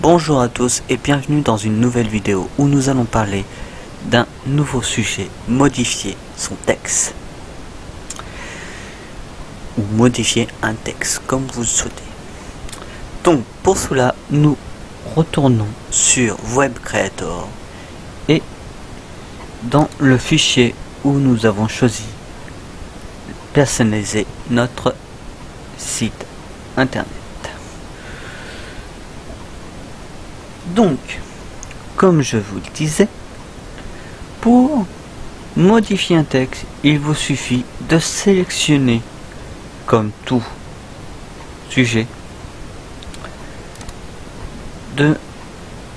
Bonjour à tous et bienvenue dans une nouvelle vidéo où nous allons parler d'un nouveau sujet, modifier son texte. Ou modifier un texte comme vous le souhaitez. Donc pour cela, nous retournons sur Web Creator et dans le fichier où nous avons choisi personnaliser notre site internet. Donc, comme je vous le disais, pour modifier un texte, il vous suffit de sélectionner, comme tout sujet, de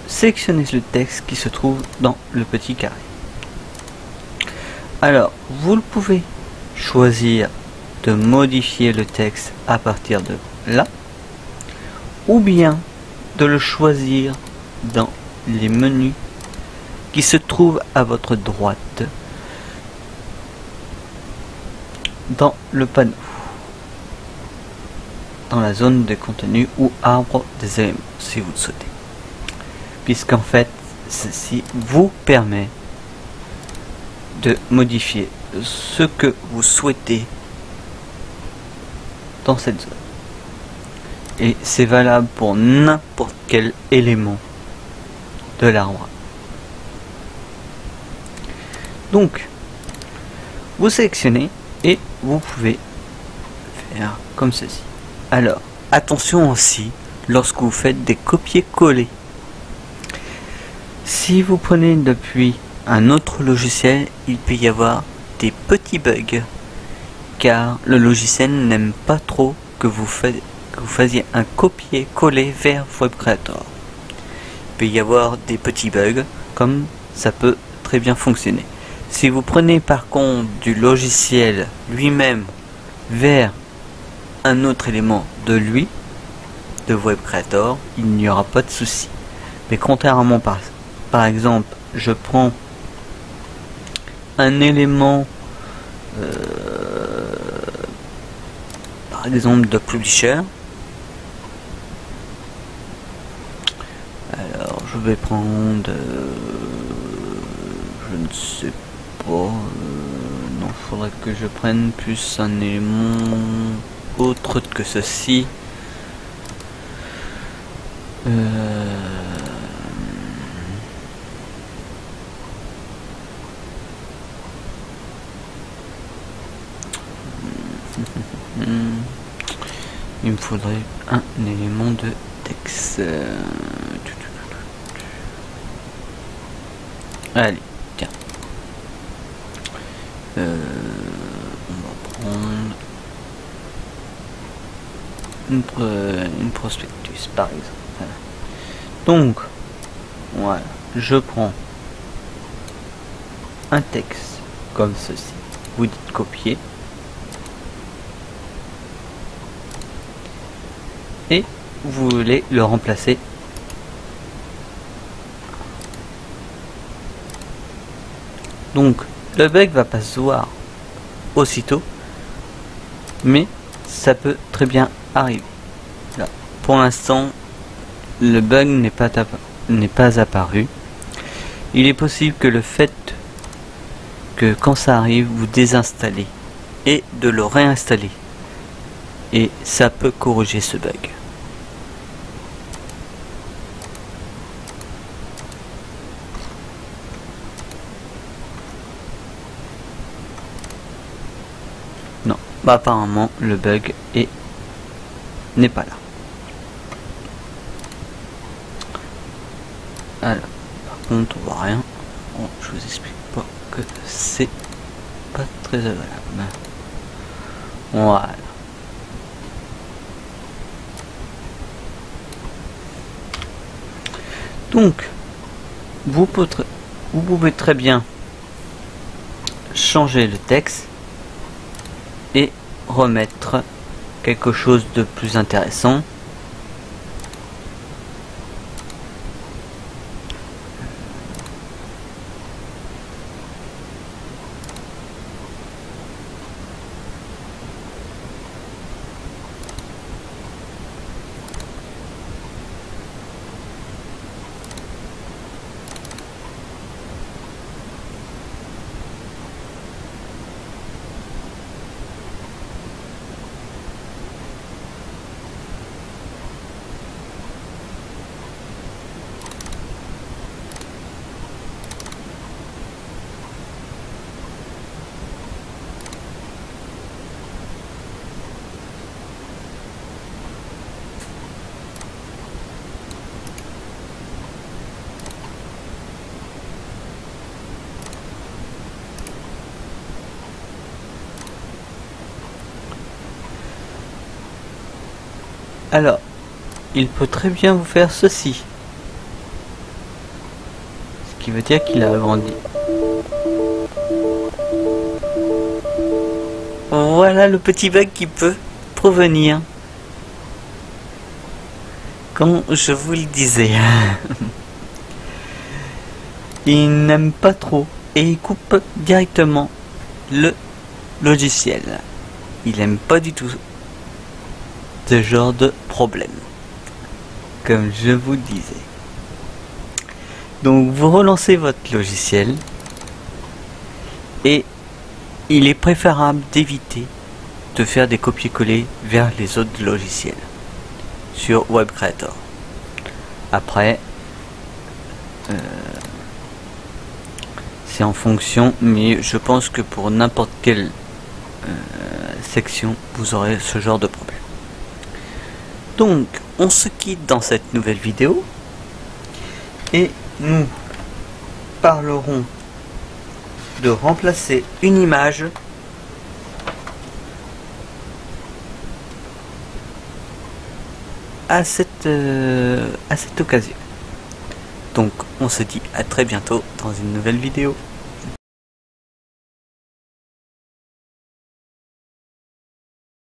sélectionner le texte qui se trouve dans le petit carré. Alors, vous pouvez choisir de modifier le texte à partir de là, ou bien de le choisir dans les menus qui se trouvent à votre droite dans le panneau, dans la zone de contenu ou arbre des éléments si vous le souhaitez, puisqu'en fait ceci vous permet de modifier ce que vous souhaitez dans cette zone, et c'est valable pour n'importe quel élément de l'arbre. Donc vous sélectionnez et vous pouvez faire comme ceci. Alors attention aussi lorsque vous faites des copier-coller. Si vous prenez depuis un autre logiciel, il peut y avoir des petits bugs car le logiciel n'aime pas trop que vous fassiez un copier-coller vers Web Creator. Il peut y avoir des petits bugs, comme ça peut très bien fonctionner. Si vous prenez par contre du logiciel lui-même vers un autre élément de lui, de Web Creator, il n'y aura pas de souci. Mais contrairement par exemple, je prends un élément par exemple de Publisher. Alors je vais prendre je ne sais pas, non, faudrait que je prenne plus un élément autre que ceci. Il me faudrait un élément de texte. Allez, tiens. On va prendre une prospectus par exemple. Voilà. Donc, voilà, je prends un texte comme ceci. Vous dites copier. Et vous voulez le remplacer donc le bug va pas se voir aussitôt, mais ça peut très bien arriver. Là, pour l'instant le bug n'est pas apparu. Il est possible que le fait que quand ça arrive vous désinstallez et de le réinstaller, et ça peut corriger ce bug. Non, bah apparemment le bug n'est pas là. Alors, par contre on voit rien. Bon, je vous explique pas que c'est pas très agréable. Voilà. Donc, vous pouvez très bien changer le texte et remettre quelque chose de plus intéressant. Alors, il peut très bien vous faire ceci. Ce qui veut dire qu'il a agrandi. Voilà le petit bug qui peut provenir. Comme je vous le disais. Il n'aime pas trop et il coupe directement le logiciel. Il n'aime pas du tout ce genre de problème. Comme je vous disais. Donc vous relancez votre logiciel et il est préférable d'éviter de faire des copier-coller vers les autres logiciels sur Web Creator. Après, c'est en fonction, mais je pense que pour n'importe quelle section, vous aurez ce genre de problème. Donc, on se quitte dans cette nouvelle vidéo et nous parlerons de remplacer une image à cette occasion. Donc on se dit à très bientôt dans une nouvelle vidéo.